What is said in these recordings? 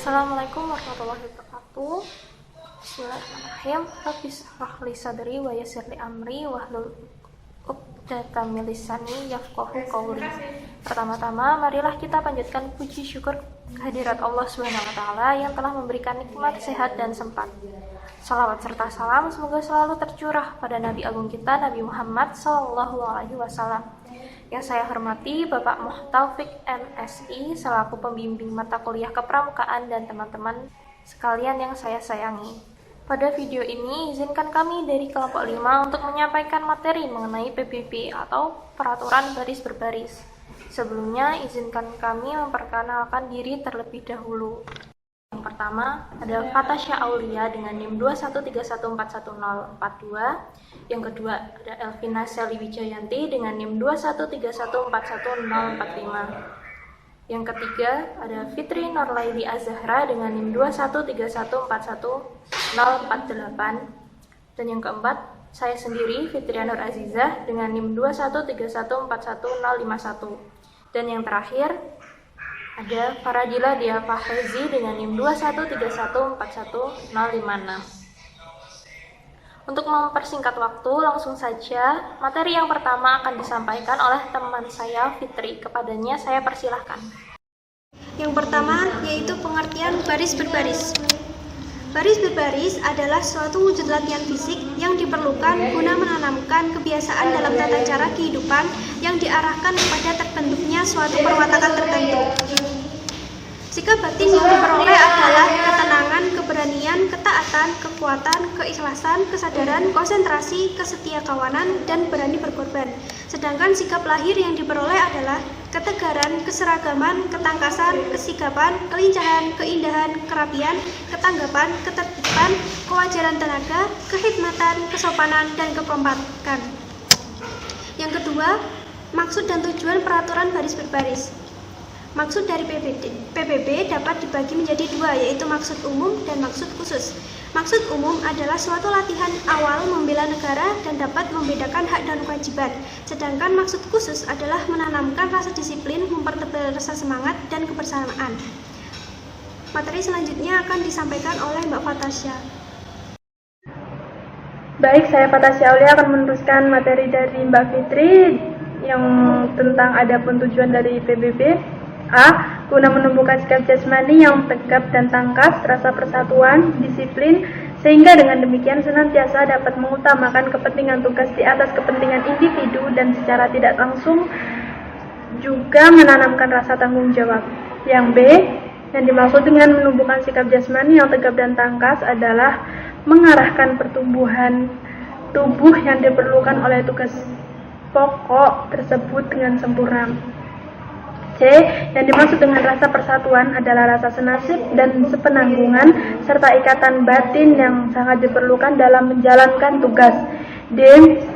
Assalamualaikum warahmatullahi wabarakatuh. Bismillahirrahmanirrahim. Rabbi shrah li sadri wa yassir li amri wahlul 'uqdatam min lisani yafqahu qawli. Pertama-tama, marilah kita panjatkan puji syukur kehadirat Allah Subhanahu wa taala yang telah memberikan nikmat sehat dan sempat. Salawat serta salam semoga selalu tercurah pada Nabi Agung kita, Nabi Muhammad sallallahu alaihi wasallam. Yang saya hormati Bapak Muhtaufik MSI selaku pembimbing mata kuliah kepramukaan dan teman-teman sekalian yang saya sayangi. Pada video ini, izinkan kami dari kelompok 5 untuk menyampaikan materi mengenai PBB atau peraturan baris berbaris. Sebelumnya, izinkan kami memperkenalkan diri terlebih dahulu. Yang pertama, ada Fatasya Aulia dengan NIM 213141042. Yang kedua, ada Elvina Seli Wijayanti dengan NIM 213141045. Yang ketiga, ada Fitri Norlaili Azahra dengan NIM 213141048. Dan yang keempat, saya sendiri, Fitria Nur Azizah dengan NIM 213141051. Dan yang terakhir, ada Faradila Dia Fahrezi dengan NIM 213141056. Untuk mempersingkat waktu, langsung saja materi yang pertama akan disampaikan oleh teman saya Fitri. Kepadanya saya persilahkan. Yang pertama yaitu pengertian baris berbaris. Baris berbaris adalah suatu wujud latihan fisik yang diperlukan guna menanamkan kebiasaan dalam tata cara kehidupan yang diarahkan kepada terbentuknya suatu perwatakan tertentu. Sikap batin yang diperoleh adalah ketenangan, keberanian, ketaatan, kekuatan, keikhlasan, kesadaran, konsentrasi, kesetiakawanan, dan berani berkorban. Sedangkan sikap lahir yang diperoleh adalah ketegaran, keseragaman, ketangkasan, kesikapan, kelincahan, keindahan, kerapian, ketanggapan, ketertiban, kewajaran tenaga, kehikmatan, kesopanan, dan kekompakan. Yang kedua, maksud dan tujuan peraturan baris berbaris. Maksud dari PBB dapat dibagi menjadi dua, yaitu maksud umum dan maksud khusus. Maksud umum adalah suatu latihan awal membela negara dan dapat membedakan hak dan kewajiban. Sedangkan maksud khusus adalah menanamkan rasa disiplin, mempertebal rasa semangat, dan kebersamaan. Materi selanjutnya akan disampaikan oleh Mbak Fatasya. Baik, saya Fatasya Aulia akan meneruskan materi dari Mbak Fitri yang tentang adapun tujuan dari PBB. A. Guna menumbuhkan sikap jasmani yang tegap dan tangkas, rasa persatuan, disiplin, sehingga dengan demikian senantiasa dapat mengutamakan kepentingan tugas di atas kepentingan individu dan secara tidak langsung juga menanamkan rasa tanggung jawab. Yang B. Yang dimaksud dengan menumbuhkan sikap jasmani yang tegap dan tangkas adalah mengarahkan pertumbuhan tubuh yang diperlukan oleh tugas pokok tersebut dengan sempurna. C. Yang dimaksud dengan rasa persatuan adalah rasa senasib dan sepenanggungan serta ikatan batin yang sangat diperlukan dalam menjalankan tugas. D.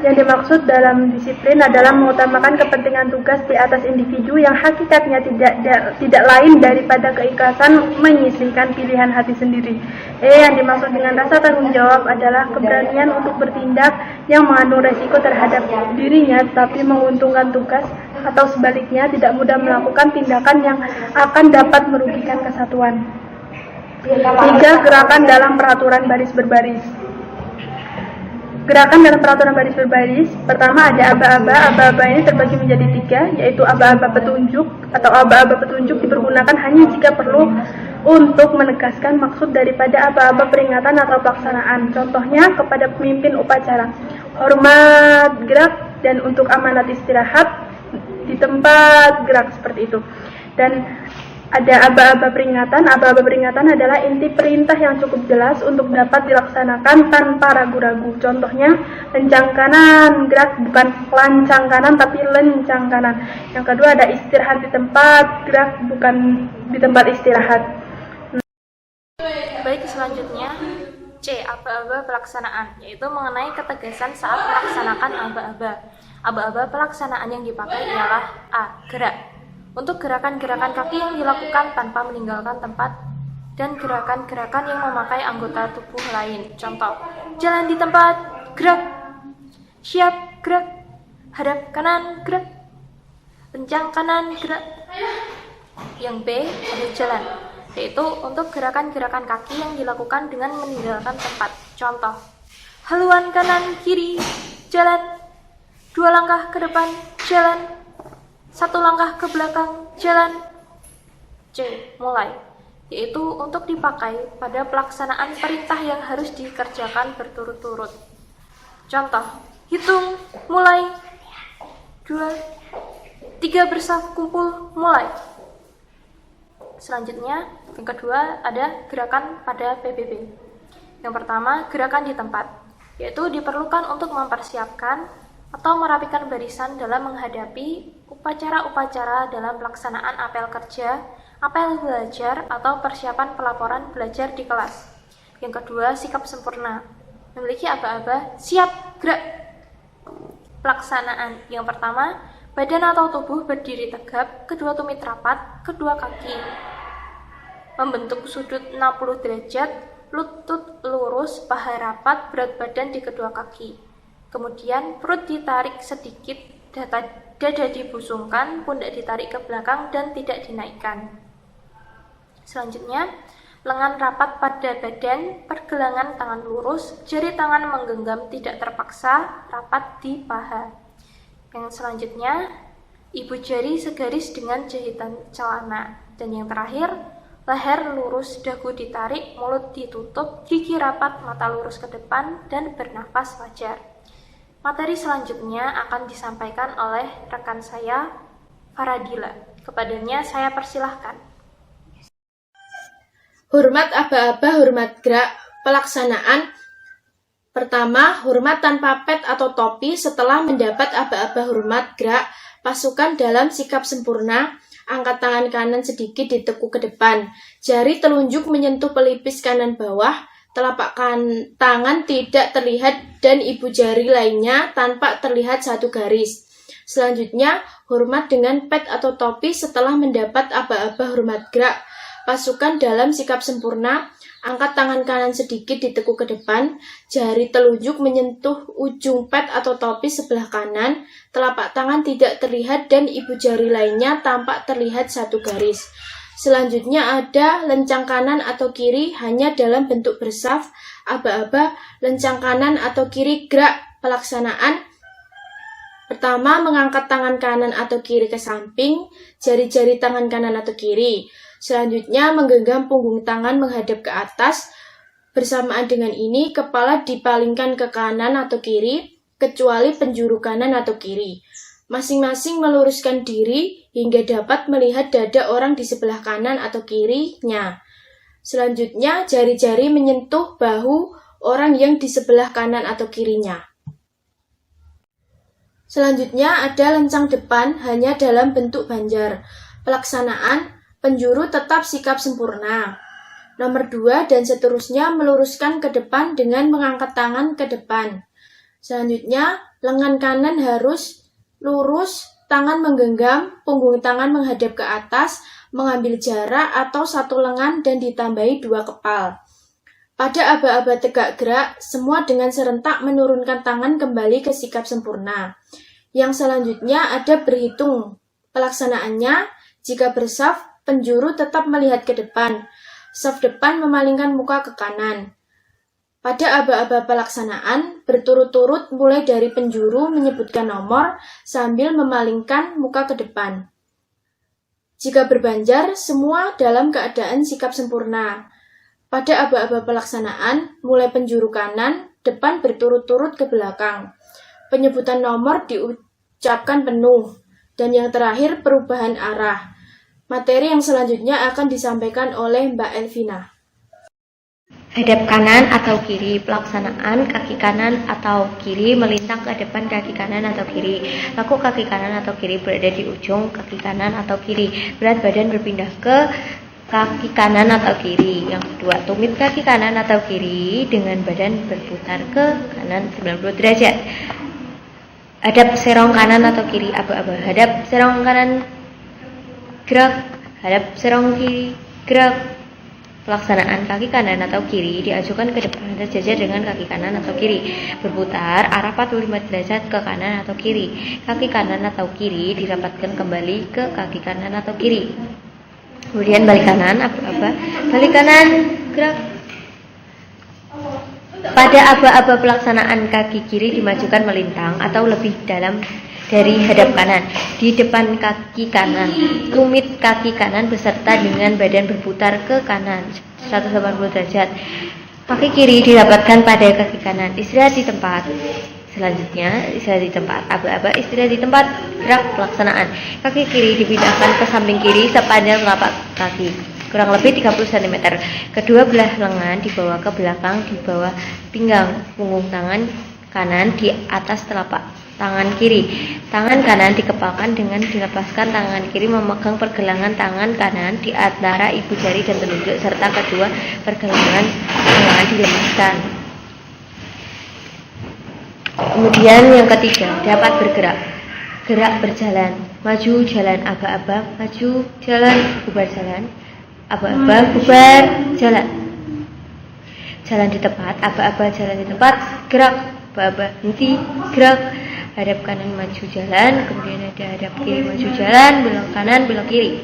Yang dimaksud dalam disiplin adalah mengutamakan kepentingan tugas di atas individu yang hakikatnya tidak lain daripada keikhlasan menyisihkan pilihan hati sendiri. E. Yang dimaksud dengan rasa tanggung jawab adalah keberanian untuk bertindak yang mengandung resiko terhadap dirinya tetapi menguntungkan tugas, atau sebaliknya tidak mudah melakukan tindakan yang akan dapat merugikan kesatuan. 3. Gerakan dalam peraturan baris berbaris. Gerakan dalam peraturan baris berbaris, pertama ada aba-aba. Aba-aba ini terbagi menjadi 3, yaitu aba-aba petunjuk atau aba-aba petunjuk dipergunakan hanya jika perlu untuk menegaskan maksud daripada aba-aba peringatan atau pelaksanaan. Contohnya kepada pemimpin upacara, hormat gerak, dan untuk amanat istirahat di tempat gerak seperti itu. Dan ada aba-aba peringatan. Aba-aba peringatan adalah inti perintah yang cukup jelas untuk dapat dilaksanakan tanpa ragu-ragu. Contohnya, lencang kanan gerak, bukan lancang kanan tapi lencang kanan. Yang kedua ada istirahat di tempat gerak, bukan di tempat istirahat. Baik, selanjutnya C. Aba-aba pelaksanaan, yaitu mengenai ketegasan saat melaksanakan aba-aba. Aba-aba pelaksanaan yang dipakai ialah A. Gerak. Untuk gerakan-gerakan kaki yang dilakukan tanpa meninggalkan tempat dan gerakan-gerakan yang memakai anggota tubuh lain. Contoh, jalan di tempat, gerak, siap, gerak, hadap kanan, gerak, lencang kanan, gerak. Yang B, ada jalan. yaitu untuk gerakan-gerakan kaki yang dilakukan dengan meninggalkan tempat. Contoh, haluan kanan kiri, jalan, 2 langkah ke depan, jalan, 1 langkah ke belakang, jalan. C. Mulai, yaitu untuk dipakai pada pelaksanaan perintah yang harus dikerjakan berturut-turut. Contoh, hitung, mulai, 2, 3 bersaf, kumpul, mulai. Selanjutnya, yang kedua ada gerakan pada PBB. Yang pertama, gerakan di tempat, yaitu diperlukan untuk mempersiapkan atau merapikan barisan dalam menghadapi upacara-upacara dalam pelaksanaan apel kerja, apel belajar, atau persiapan pelaporan belajar di kelas. Yang kedua, sikap sempurna, memiliki aba-aba, siap, gerak. Pelaksanaan yang pertama, badan atau tubuh berdiri tegap, kedua tumit rapat, kedua kaki membentuk sudut 60 derajat, lutut lurus, paha rapat, berat badan di kedua kaki. Kemudian perut ditarik sedikit, dada dibusungkan, pundak ditarik ke belakang dan tidak dinaikkan. Selanjutnya, lengan rapat pada badan, pergelangan tangan lurus, jari tangan menggenggam tidak terpaksa, rapat di paha. Yang selanjutnya, ibu jari segaris dengan jahitan celana. Dan yang terakhir, leher lurus, dagu ditarik, mulut ditutup, gigi rapat, mata lurus ke depan, dan bernafas wajar. Materi selanjutnya akan disampaikan oleh rekan saya, Faradila. Kepadanya saya persilahkan. Hormat aba-aba, hormat gerak. Pelaksanaan pertama, hormat tanpa pet atau topi. Setelah mendapat aba-aba hormat gerak, pasukan dalam sikap sempurna. Angkat tangan kanan sedikit ditekuk ke depan. Jari telunjuk menyentuh pelipis kanan bawah. Telapak tangan tidak terlihat dan ibu jari lainnya tanpa terlihat satu garis. Selanjutnya, hormat dengan pet atau topi setelah mendapat aba-aba hormat gerak. Pasukan dalam sikap sempurna, angkat tangan kanan sedikit ditekuk ke depan, jari telunjuk menyentuh ujung pet atau topi sebelah kanan, telapak tangan tidak terlihat dan ibu jari lainnya tampak terlihat satu garis. Selanjutnya ada lencang kanan atau kiri hanya dalam bentuk bersaf, aba-aba, lencang kanan atau kiri gerak. Pelaksanaan pertama, mengangkat tangan kanan atau kiri ke samping, jari-jari tangan kanan atau kiri. Selanjutnya, menggenggam punggung tangan menghadap ke atas. Bersamaan dengan ini, kepala dipalingkan ke kanan atau kiri, kecuali penjuru kanan atau kiri. Masing-masing meluruskan diri hingga dapat melihat dada orang di sebelah kanan atau kirinya. Selanjutnya, jari-jari menyentuh bahu orang yang di sebelah kanan atau kirinya. Selanjutnya, ada lencang depan hanya dalam bentuk banjar. Pelaksanaan, penjuru tetap sikap sempurna. Nomor 2 dan seterusnya meluruskan ke depan dengan mengangkat tangan ke depan. Selanjutnya, lengan kanan harus lurus, tangan menggenggam, punggung tangan menghadap ke atas, mengambil jarak atau satu lengan dan ditambahi 2 kepal. Pada aba-aba tegak gerak, semua dengan serentak menurunkan tangan kembali ke sikap sempurna. Yang selanjutnya ada berhitung. Pelaksanaannya, jika bersaf, penjuru tetap melihat ke depan. Saf depan memalingkan muka ke kanan. Pada aba-aba pelaksanaan, berturut-turut mulai dari penjuru menyebutkan nomor sambil memalingkan muka ke depan. Jika berbanjar, semua dalam keadaan sikap sempurna. Pada aba-aba pelaksanaan, mulai penjuru kanan, depan berturut-turut ke belakang. Penyebutan nomor diucapkan penuh. Dan yang terakhir, perubahan arah. Materi yang selanjutnya akan disampaikan oleh Mbak Elvina. Hadap kanan atau kiri. Pelaksanaan kaki kanan atau kiri melintang ke depan kaki kanan atau kiri. Laku kaki kanan atau kiri berada di ujung kaki kanan atau kiri. Berat badan berpindah ke kaki kanan atau kiri. Yang kedua, tumit kaki kanan atau kiri dengan badan berputar ke kanan 90 derajat. Hadap serong kanan atau kiri, aba-aba. Hadap serong kanan, gerak. Hadap serong kiri, gerak. Pelaksanaan kaki kanan atau kiri diajukan ke depan sejajar dengan kaki kanan atau kiri. Berputar arah 45 derajat ke kanan atau kiri. Kaki kanan atau kiri dirapatkan kembali ke kaki kanan atau kiri. Kemudian balik kanan, aba-aba. balik kanan, gerak. Pada aba-aba pelaksanaan, kaki kiri dimajukan melintang atau lebih dalam dari hadap kanan. Di depan kaki kanan, tumit kaki kanan beserta dengan badan berputar ke kanan 180 derajat. Kaki kiri dirapatkan pada kaki kanan. Istirahat di tempat. Selanjutnya, istirahat di tempat. Aba-aba istirahat di tempat. Gerak pelaksanaan. Kaki kiri dipindahkan ke samping kiri sepanjang telapak kaki, kurang lebih 30 cm. Kedua belah lengan dibawa ke belakang di bawah pinggang. Punggung tangan kanan di atas telapak tangan kiri. Tangan kanan dikepalkan dengan dilepaskan tangan kiri memegang pergelangan tangan kanan di antara ibu jari dan telunjuk, serta kedua pergelangan tangan dilemaskan. Kemudian yang ketiga, dapat bergerak. Gerak berjalan, maju jalan aba-aba, maju jalan, bubar jalan, aba-aba, bubar jalan. Jalan di tempat, aba-aba jalan di tempat, gerak, aba-aba henti, gerak. Hadap kanan maju jalan, kemudian ada hadap kiri maju jalan, belok kanan, belok kiri.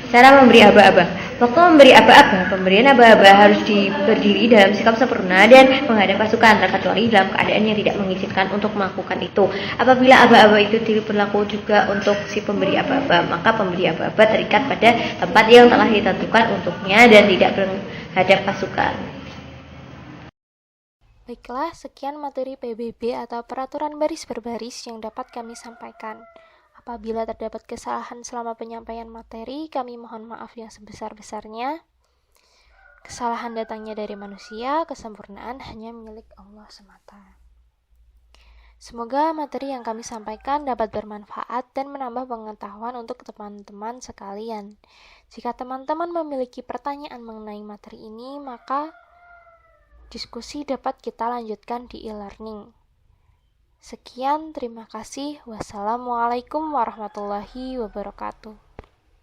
Cara memberi aba-aba. Waktu memberi aba-aba, pemberian aba-aba harus berdiri dalam sikap sempurna dan menghadap pasukan, terkecuali dalam keadaan yang tidak mengizinkan untuk melakukan itu. Apabila aba-aba itu berlaku juga untuk si pemberi aba-aba, maka pemberi aba-aba terikat pada tempat yang telah ditentukan untuknya dan tidak menghadap pasukan. Baiklah, sekian materi PBB atau peraturan baris berbaris yang dapat kami sampaikan. Apabila terdapat kesalahan selama penyampaian materi, kami mohon maaf yang sebesar-besarnya. Kesalahan datangnya dari manusia, kesempurnaan hanya milik Allah semata. Semoga materi yang kami sampaikan dapat bermanfaat dan menambah pengetahuan untuk teman-teman sekalian. Jika teman-teman memiliki pertanyaan mengenai materi ini, maka diskusi dapat kita lanjutkan di e-learning. Sekian, terima kasih. Wassalamualaikum warahmatullahi wabarakatuh.